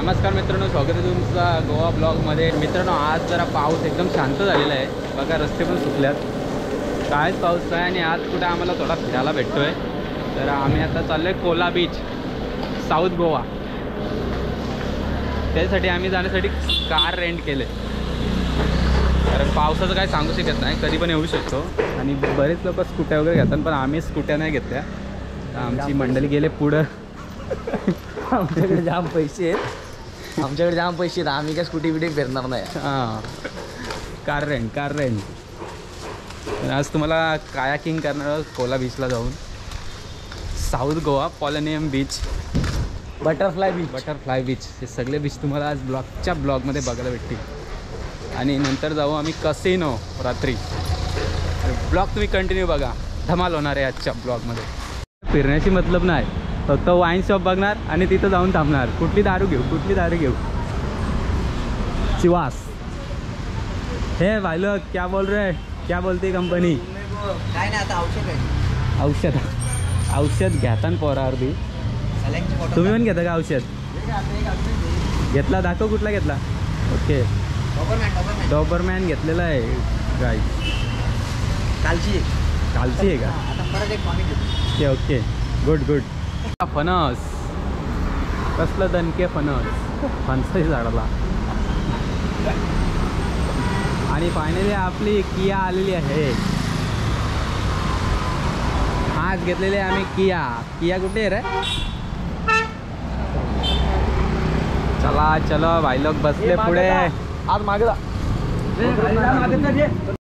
नमस्कार मित्रांनो, स्वागत आहे तुमचा गोवा ब्लॉगमध्ये। मित्रांनो, आज जरा पाऊस एकदम शांत झालेला आहे बघा, रस्ते पण सुकल्यात, काहीच पाऊस नाही आणि आज कुठे आम्हाला थोडा फिरायला भेटतोय। तर आम्ही आता चाललोय कोला बीच, साऊथ गोवा। त्यासाठी आम्ही जाण्यासाठी कार रेंट केले, कारण पावसाचं काय सांगू शकत नाही, कधी पण येऊ शकतो। आणि बरेच लोक स्कूट्या वगैरे घेतात, पण आम्ही स्कूट्या नाही घेतल्या। आमची मंडळी गेले पुढं। आमच्याकडे जाम पैसे आहेत, आम्ही काय स्कूटी बिटी फिरणार नाही। हां, कार रेंट। आज तुम्हाला कायाकिंग करणार कोला बीचला जाऊन, south Goa, Palolem beach, butterfly beach, हे सगळे बीच तुम्हाला आज ब्लॉगमध्ये बघायला भेटतील। आणि नंतर जाऊ आम्ही कसिनो रात्री। ब्लॉग तुम्ही कंटिन्यू बघा, धमाल होणार आहे आजच्या ब्लॉगमध्ये। फिरण्याची मतलब नाही, फक्त वाईन शॉप बघणार आणि तिथं जाऊन थांबणार। कुठली दारू घेऊ चिवास। हे भाई लोग क्या बोल रहे, क्या बोलते कंपनी? काय नाही, आता औषध आहे। औषध घेताना पोरावर बी तुम्ही पण घेता का औषध? घेतला, दाखव कुठला घेतला। ओके, डॉबरमॅन घेतलेला आहे गाय, कालची आहे का? Okay, good. फणस, कसलं दणके फणसाच्या झाडाला। आणि फायनली आपली किया आलेली आहे। आज घेतलेली आहे आम्ही किया कुठे आहे रे? चला भाई लोग बसले पुढे। आज मागे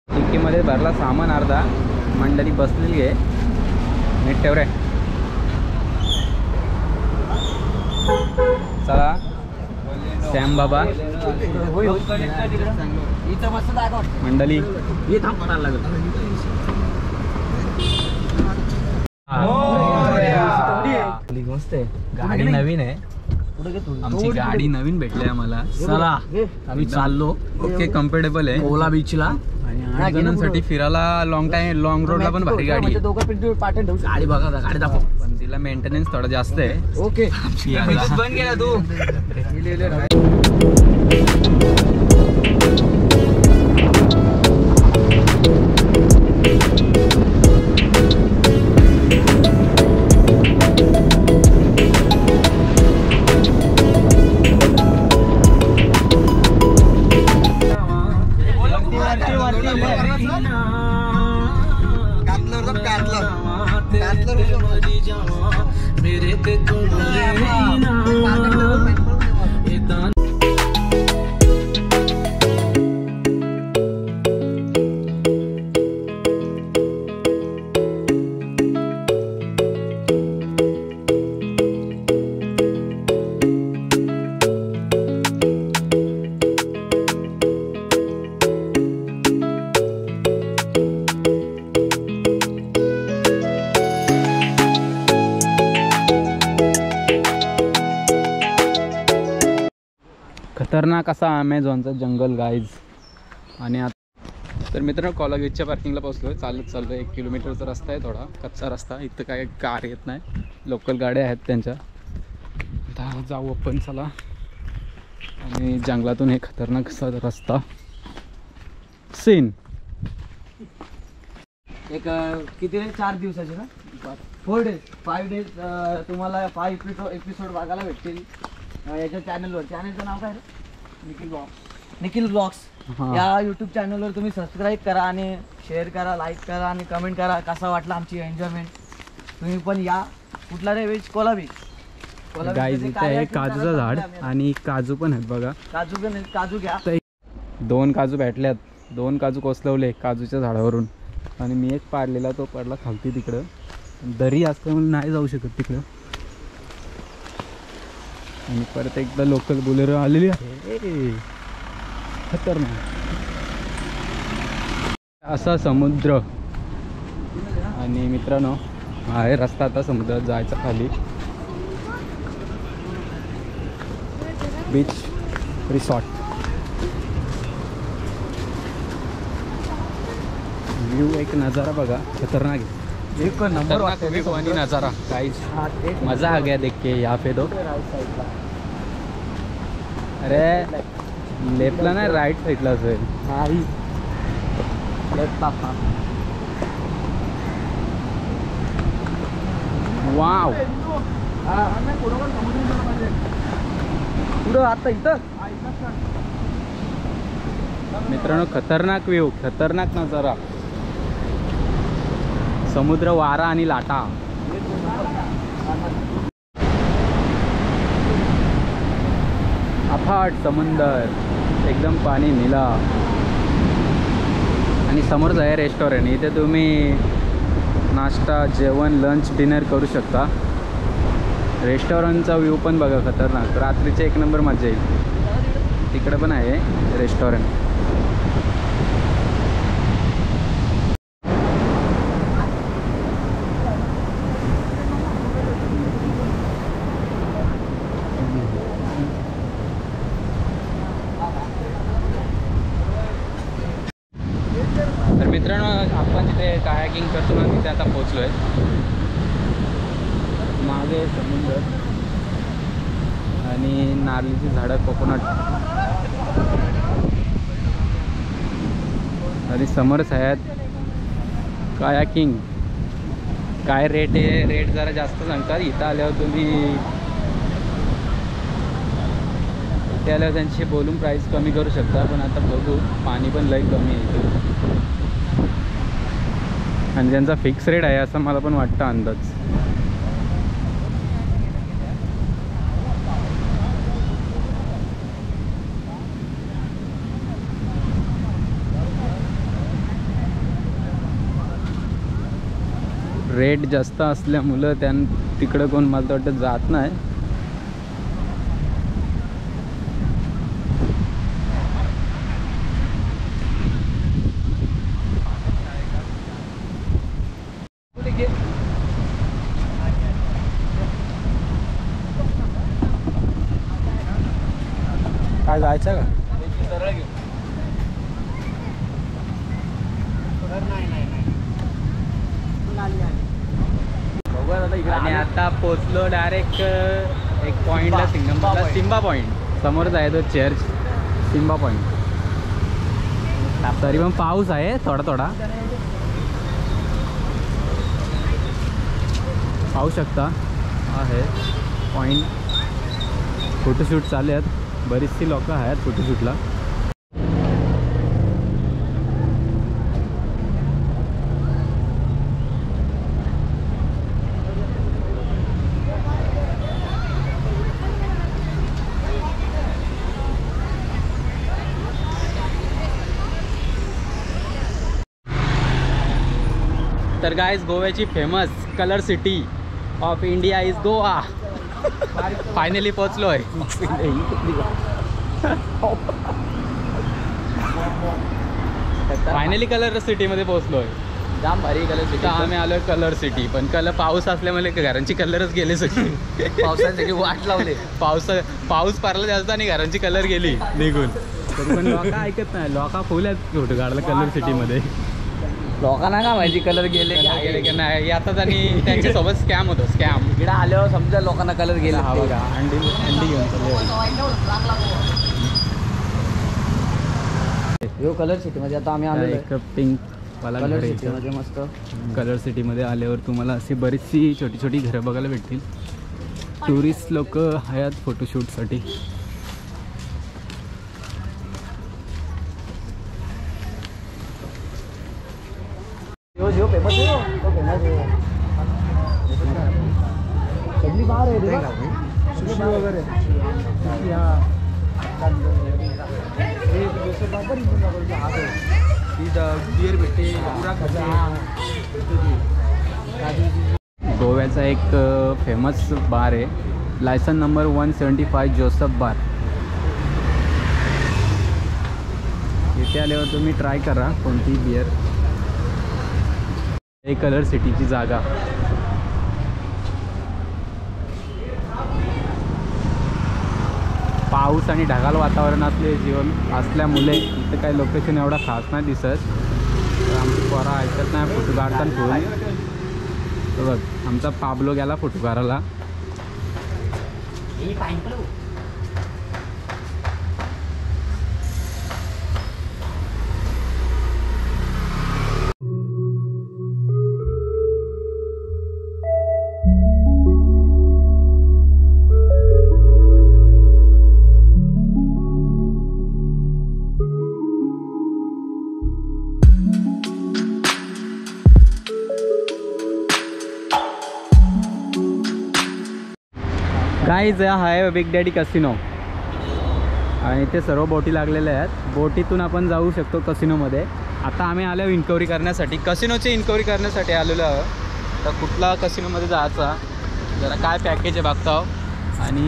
डिक्कीमध्ये भरला सामान अर्धा, मंडळी बसलेली आहे। नीट ठेव रे। चला सॅम बाबा, मंडळी मस्त आहे, गाडी नवीन आहे, आमची गाडी नवीन भेटली आम्हाला। चला आम्ही चाललो। ओके, कम्फर्टेबल आहे कोला बीचला आणि 8 जणांसाठी फिरायला लॉंग रोडला पण भारी गाडी आहे। गाडी बघा, गाडी दाखव, पण तिला मेंटेनन्स थोडा जास्त आहे। ओके, बंद केला तू। खतरनाक असा अमेझॉनचा जंगल गाईज। आणि आता तर मित्रांनो, कोला बीचच्या पार्किंगला पोहोचलो आहे। चाललो 1 किलोमीटरचा रस्ता आहे, थोडा कच्चा रस्ता। इथं काय कार येत नाही, लोकल गाड्या आहेत त्यांच्या। आता जाऊ आपण, चला। आणि जंगलातून हे खतरनाक असा रस्ता सीन। एक किती रे, 4 दिवसाचे ना, 4 डेज 5 डेज तुम्हाला 5 एपिसोड बघायला भेटतील याच्या चॅनलवर। चॅनलचं नाव काय रे? निखिल ब्लॉग्स। या यूट्यूब चॅनलवर तुम्ही सबस्क्राईब करा आणि शेअर करा, लाईक करा आणि कमेंट करा कसा वाटला आमची एन्जॉयमेंट। तुम्ही पण या। कुठला रे बीच? Cola beach. गाईज इथे आहे काजूचं झाड आणि काजू पण आहेत बघा। काजू घ्या। 2 काजू भेटल्यात, 2 काजू कोसलवले काजूच्या झाडावरून। आणि मी एक पाडलेला, तो पडला खालती तिकडं, दरी असल्यामुळे नाही जाऊ शकत तिकडं। आणि परत एकदा लोकल बोलेरो आलेली आहे, खतरनाक असा समुद्र। आणि मित्रांनो, आहे रस्ता आता समुद्रात जायचा खाली। बीच रिसॉर्ट, व्यू एक नज़ारा बघा, खतरनाक है। एक नंबर वानी नज़ारा गाइस, मज़ा आ गया देख के यहाँ पे। तो अरे लेफ्टला नाही, राईट साईडला असेल. नाही लेफ्ट पापा. वाव. पुढं आता इथं मित्रांनो खतरनाक व्ह्यू, खतरनाक नजारा. समुद्र, वारा आणि लाटा. अफाट समुंदर, एकदम पाणी निळा. आणि समोरच आहे रेस्टॉरंट. इथे तुम्ही नाश्ता, जेवण, लंच, डिनर करू शकता. रेस्टॉरंटचा व्ह्यू पण बघा खतरनाक. रात्रीचे एक नंबर मजा येईल. तिकडे पण आहे रेस्टॉरंट. तर मित्रांनो आपण जिथे कायाकिंग करतो ना तिथे आता पोचलो आहे. मागे समुद्र आणि नारळीची झाडं, कोकोनट. आणि समोरच आहेत कायाकिंग. काय रेट आहे, रेट जरा जास्त सांगतात. इथं आल्यावर तुम्ही इथे आल्यावर त्यांची बोलून प्राईस कमी करू शकता. पण आता बघू, पाणी पण लई कमी आहे आणि त्यांचा फिक्स रेट आहे असं मला पण वाटतं अंदाज. रेट जास्त असल्यामुळं तिकडं कोण मला तर वाटतं जात नाही. काय जायचं का? आणि आता पोचलो डायरेक्ट एक पॉईंटला, सिंगमला, सिम्बा पॉईंट. समोरच आहे तो चर्च, सिम्बा पॉईंट. तरी पण पाऊस आहे थोडा थोडा, पाहू शकता. आहे पॉईंट. फोटोशूट चालू आहेत, बरीचशी लोक आहेत फोटोशूटला. तर गाइस, गोव्याची famous colour city of India is Goa. Finally पोचलो आहे. फायनली कलर सिटीमध्ये पोचलो आहे. जाम भारी कलर सिटी. आम्ही आलो आहे कलर सिटी, पण पाऊस असल्यामुळे घरांची कलरच गेले सगळी. पावसासाठी वाट लावले. पाऊस पडला जास्त आणि घरांची कलर गेली निघून. तरी पण लोक ऐकत नाही. लोक फुल आहेत फोटो काढला कलर सिटीमध्ये. लोकांना का माहिती कलर गेले की नाही यातच, आणि त्यांच्यासोबत स्कॅम होतो. स्कॅम इकडे आल्यावर समजा लोकांना कलर गेला. हा बघा, अंडी घेऊन चालले कलर सिटी मध्ये. आता आम्ही आलो एक पिंक वाला कलर घर आहे सिटी इथं. मध्ये मस्त. कलर सिटीमध्ये आल्यावर तुम्हाला अशी बरीचशी छोटी छोटी घरं बघायला भेटतील. टुरिस्ट लोक आहेत फोटोशूटसाठी. जो फेमस है तो फेमस है. सगळी बाहेर आहे रे. सुशी वगैरे. बियर भेटते. गोव्याचा एक फेमस बार आहे, लायसन नंबर 175 जोसेफ बार. इथे आल्यावर तुम्ही ट्राय करा कोणती बियर. हे कलर सिटीची जागा. पाऊस आणि ढगाळ वातावरण असल्यामुळे इथं काही लोकेशन एवढा खास नाही दिसत. तर आमची पोरा ऐकत नाही फोटो काढताना फोन. तर बघ, आमचा पाबलो गेला फोटो काढायला. गाईज हा आहे बिग डॅडी कसिनो आणि इथे सर्व बोटी लागलेल्या आहेत. बोटीतून आपण जाऊ शकतो कसिनोमध्ये. आता आम्ही आलो इन्क्वायरी करण्यासाठी, कसिनोची इन्क्वायरी करण्यासाठी आलेलो आहोत. तर कुठला कसिनोमध्ये जायचा, जरा काय पॅकेज आहे बघता आणि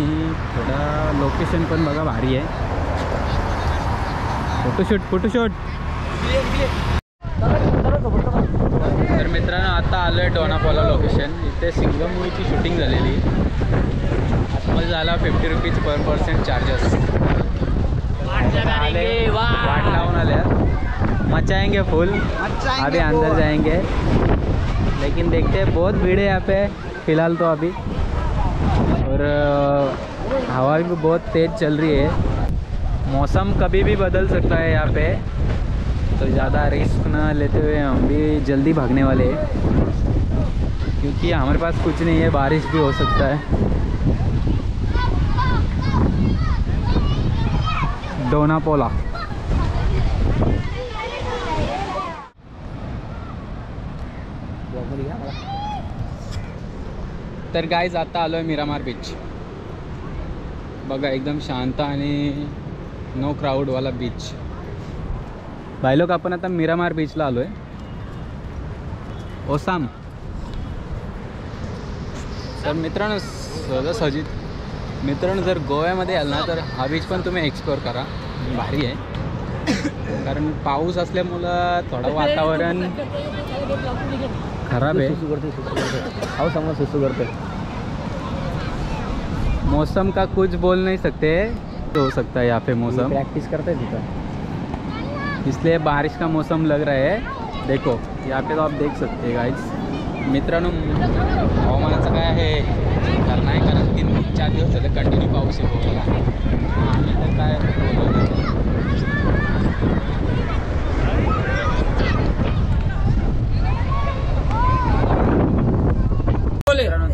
थोडं लोकेशन पण बघा भारी आहे. फोटोशूट. तर मित्रांनो आता आलो आहे डोनापोला लोकेशन. इथे सिंगम मूवीची शूटिंग झालेली. आतमध्ये झाला 50 रुपीज पर पर्सन चार्जेस. आले वाट लावून आल्या, मचाएंगे फुल. अभी अंदर जाएंगे लेकिन देखते हैं, बहुत भीड़ है यहाँ पे फ़िलहाल तो अभी. और हवा भी बहुत तेज़ चल रही है. मौसम कभी भी बदल सकता है यहाँ पे, तो ज़्यादा रिस्क ना लेते हुए हम भी जल्दी भागने वाले हैं, क्योंकि हमारे पास कुछ नहीं है, बारिश भी हो सकता है. डोनापोला तर गाईज आता आलो आहे मिरामार बीच. बघा एकदम शांत आणि नो क्राऊडवाला बीच. भाई लोक आपण आता मिरामार बीचला आलो आहे. ओसाम. तर मित्रांनो सहजासहजीत मित्रांनो जर गोव्यामध्ये याल ना तर हा बीच पण तुम्ही एक्सप्लोअर करा, भारी आहे. कारण पाऊस असल्यामुळं थोडं वातावरण खराब है. सुसु करते मौसम का कुछ बोल नहीं सकते, तो हो सकता है यहाँ पे मौसम. प्रैक्टिस करते हैं, इसलिए बारिश का मौसम लग रहा है. देखो यहाँ पे तो आप देख सकते हैं गाइस. मित्रांनो हवामानाचं काय आहे कारण नाही, कारण 3-4 दिवस झाले कंटिन्यू पाऊस आहे. आम्ही तर काय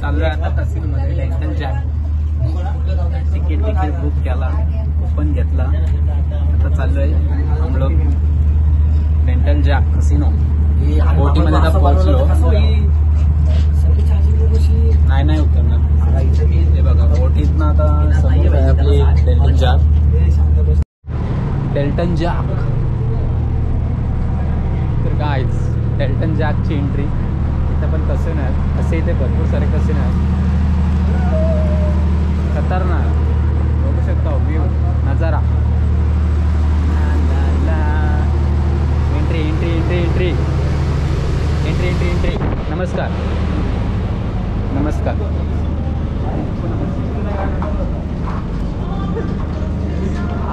चालू आहे आता कसिनोमध्ये. डेंटल जॅक तिकीट बुक केला, ओपन घेतला. आता चालू आहे हम लोग डेंटल जॅक कसिनो. बोटीमध्ये आता पोहोचलो. नाही उतरणार. हे बघा बोटीतनं आता समोर आहे आपली डेल्टन जॅक. तर गाईज डेल्टन जॅकची एंट्री. इथं पण कसिनो आहेत, असे इथे भरपूर सारे कसिनो आहेत. खतरनाक बघू शकता व्ह्यू नजारा. एंट्री. नमस्कार.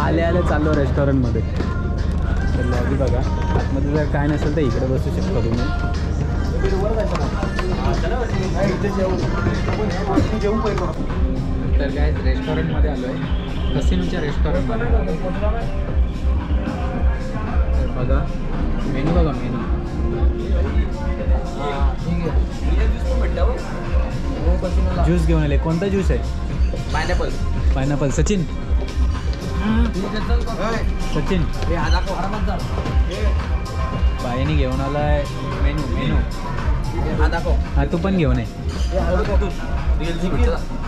आले चाललो रेस्टॉरंटमध्ये. तर लॉबी बघा. आतमध्ये जर काय नसेल तर इकडे बसू शकता तुम्ही. तर काय रेस्टॉरंटमध्ये आलो आहे, कसिनोच्या रेस्टॉरंटमध्ये. तर बघा मेनू. ज्यूस घेऊन आले. कोणता ज्यूस आहे? पायनॅपल. सचिन बाईने घेऊन आलाय मेनू. हा तू पण घेऊन आहे.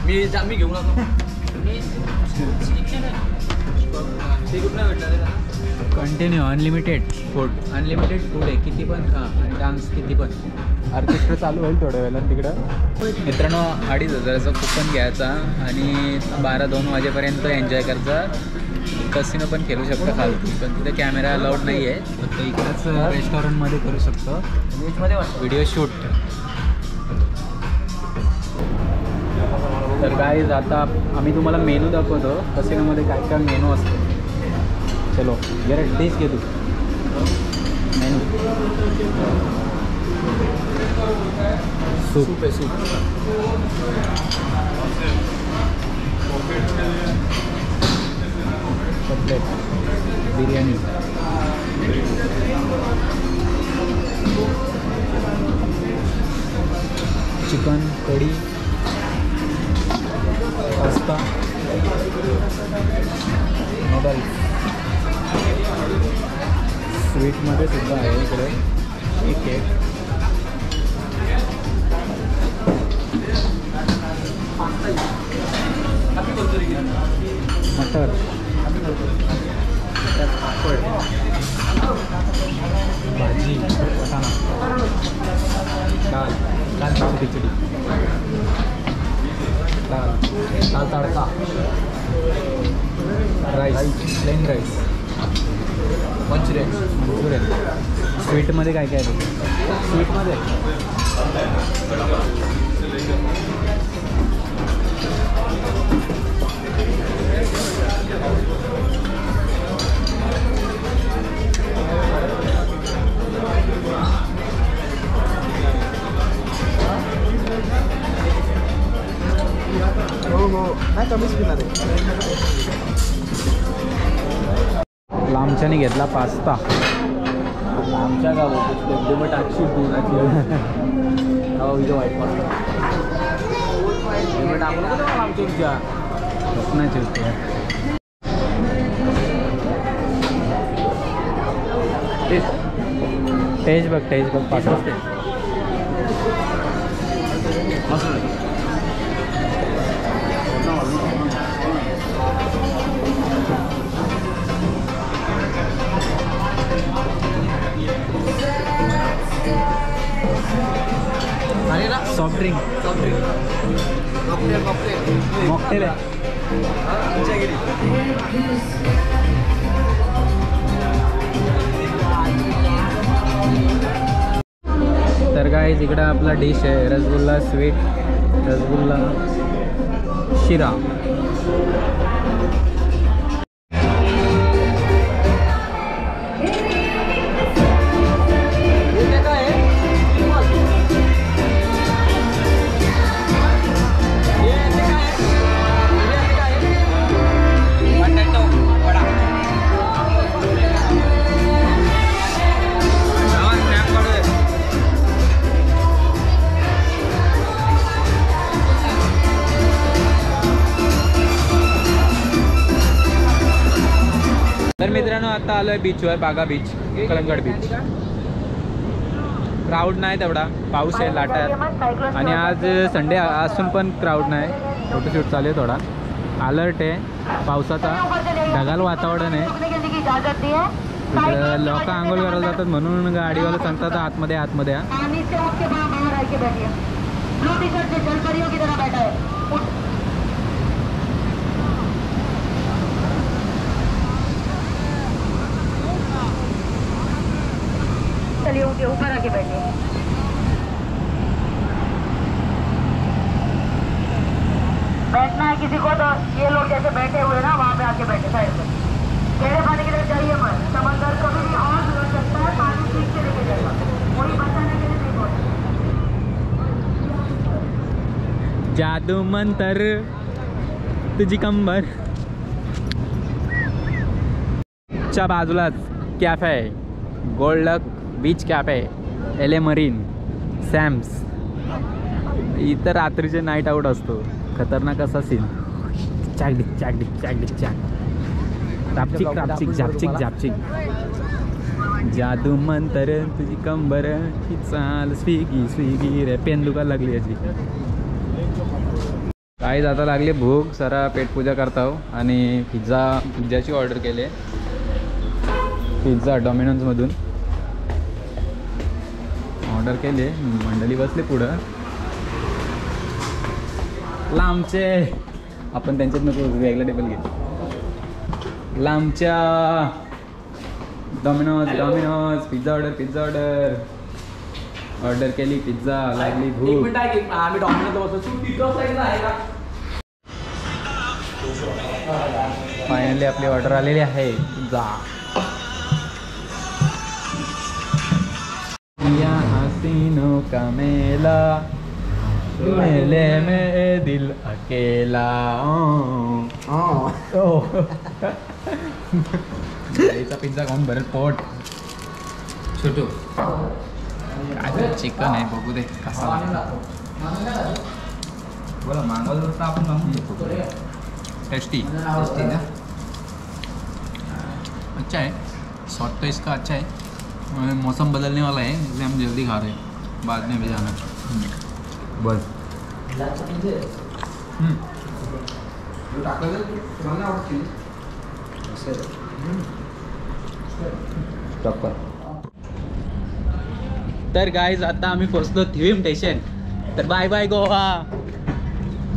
मी घेऊन आलो. कंटिन्यू अनलिमिटेड फूड आहे. किती पण खा आणि डान्स किती पण. ऑर्केस्ट्रा चालू होईल थोड्या वेळेला तिकडं. मित्रांनो 2,500चा कूपन घ्यायचा आणि 12-2 वाजेपर्यंत एन्जॉय करायचा. कसिनो पण खेळू शकतो खालती, पण तिथे कॅमेरा अलाउड नाही आहे. फक्त इकडेच रेस्टॉरंटमध्ये करू शकतो व्हिडिओ शूट. तर गाईज आता आम्ही तुम्हाला मेनू दाखवतो कसिनोमध्ये काय काय मेनू असतो. चलो जरा टेस्ट घे तू. मेनू सूप आहे. कटलेट, बिर्याणी, चिकन कढी, पास्ता, नूडल्स. स्वीटमध्ये सुद्धा आहे इकडे केक. बटर, पापड, भाजी, वाटाणा, दाल खिचडी, दाल तडका, राईस, प्लेन राईस, मंचुरियन. स्वीटमध्ये काय काय आहे? स्वीटमध्ये नाही कमीच पिणार आहे. लांबच्याने घेतला पास्ता. आमच्या गावात टाकशी हो इथं वाईट पास्ता टाकलं का आमच्या स्वप्नाची होती. टेस्ट बघ पास्ता. सॉफ्ट ड्रिंक मॉकटेल आहे. तर गाईज इकडं आपला डिश आहे रसगुल्ला स्वीट, रसगुल्ला शिरा. तर मित्रांनो आता आलो आहे बीचवर, बागा बीच, कलंगड बीच. क्राऊड नाही तेवढा, पाऊस आहे, लाटा आहेत आणि आज संडे असून पण क्राऊड नाही. फोटोशूट चालू आहे, थोडा अलर्ट आहे पावसाचा, ढगाळ वातावरण आहे. इकडं लोक आंघोळ करायला जातात म्हणून गाडीवाले सांगतात आतमध्ये आतमध्ये या. चलिए ऊपर आके बैठिए. बैठना है किसी को तो ये लोग जैसे बैठे हुए ना वहाँ पे आके बैठे साइड पे. गहरे पानी की तरफ जाइए मत, समंदर कभी भी और सुधर सकता है, पानी ठीक से लेके जाएगा, कोई बचाने के लिए नहीं पहुंचे. जादू मंतर तुझी कंबर. च्या बाजूलाच कॅफे आहे, gold beach cafe, LA marine, Sam's. इथं रात्रीचे नाईट आऊट असतो, खतरनाक असा सीन. चाकडिक चाकडिक चाकडिक चाक, रापचिक रापचिक झापचिक झापचिक. जादू मंतर तुझी कंबर ही चाल, स्विगी स्विगी रे. पेन दुकान लागली याची. काही जाता लागली भूक, सरा पेटपूजा करता हो. आणि पिझ्झाची ऑर्डर केली, पिझ्झा डॉमिनोजमधून ऑर्डर केले. मंडळी बसले पुढं लांबचे, आपण त्यांच्यात नको वेगळा टेबल घे. लांबच्या डॉमिनोज पिझ्झा ऑर्डर केली. पिझ्झा लागली भूक. आम्ही डॉमिनोज फायनली आपली ऑर्डर आलेली आहे पिझ्झा. हसीनों का मेला, मेले में दिल अकेला. पिझ्झा खाऊन भरेल पोट. छोटू काय चिकन आहे, बघू दे कसा लागतो. बोला मागवलं तर आपण मागून घेतो. टेस्टी ना, अच्छा है. स्वाद तो इसका अच्छा है. मौसम बदलने वाला है इसलिए हम जल्दी खा रहे हैं, बाद में भी जाना. बस प्रॉपर. तर गाईज आता आम्ही पोचलो थिविम स्टेशन. तर बाय बाय गोवा.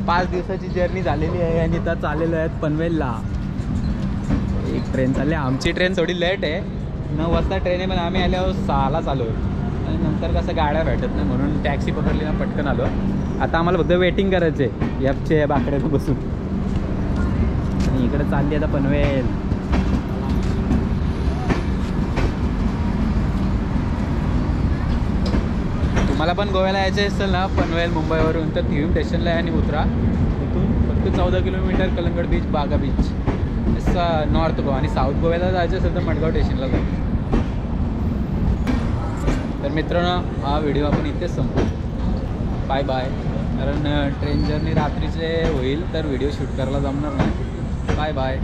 5 दिवसाची जर्नी झालेली आहे आणि आता चाललेलो आहेत पनवेलला. एक ट्रेन चालली. आमची ट्रेन थोडी लेट आहे, 9 वाजता ट्रेन आहे, पण आम्ही आल्यावर 6ला चालू आहे. आणि नंतर कसं गाड्या भेटत नाही म्हणून टॅक्सी पकडली ना, पटकन आलो. आता आम्हाला फक्त वेटिंग करायचं आहे यापचे बाकड्याचं बसून. आणि इकडे चालली आता पनवेल. तुम्हाला पण गोव्याला यायचं असेल ना पनवेल मुंबईवरून, तर थिविम स्टेशनला आहे आणि उतरा. इथून फक्त 14 किलोमीटर कलंगड बीच, बागा बीच, असं नॉर्थ गोवा. आणि साऊथ गोव्याला जायचं असेल तर मडगाव स्टेशनला जायचं. तर मित्रांनो हा व्हिडिओ आपण इथेच संपू. Bye bye. कारण ट्रेन जर्नी रात्रीचे होईल तर व्हिडिओ शूट करायला जमणार नाही. Bye bye.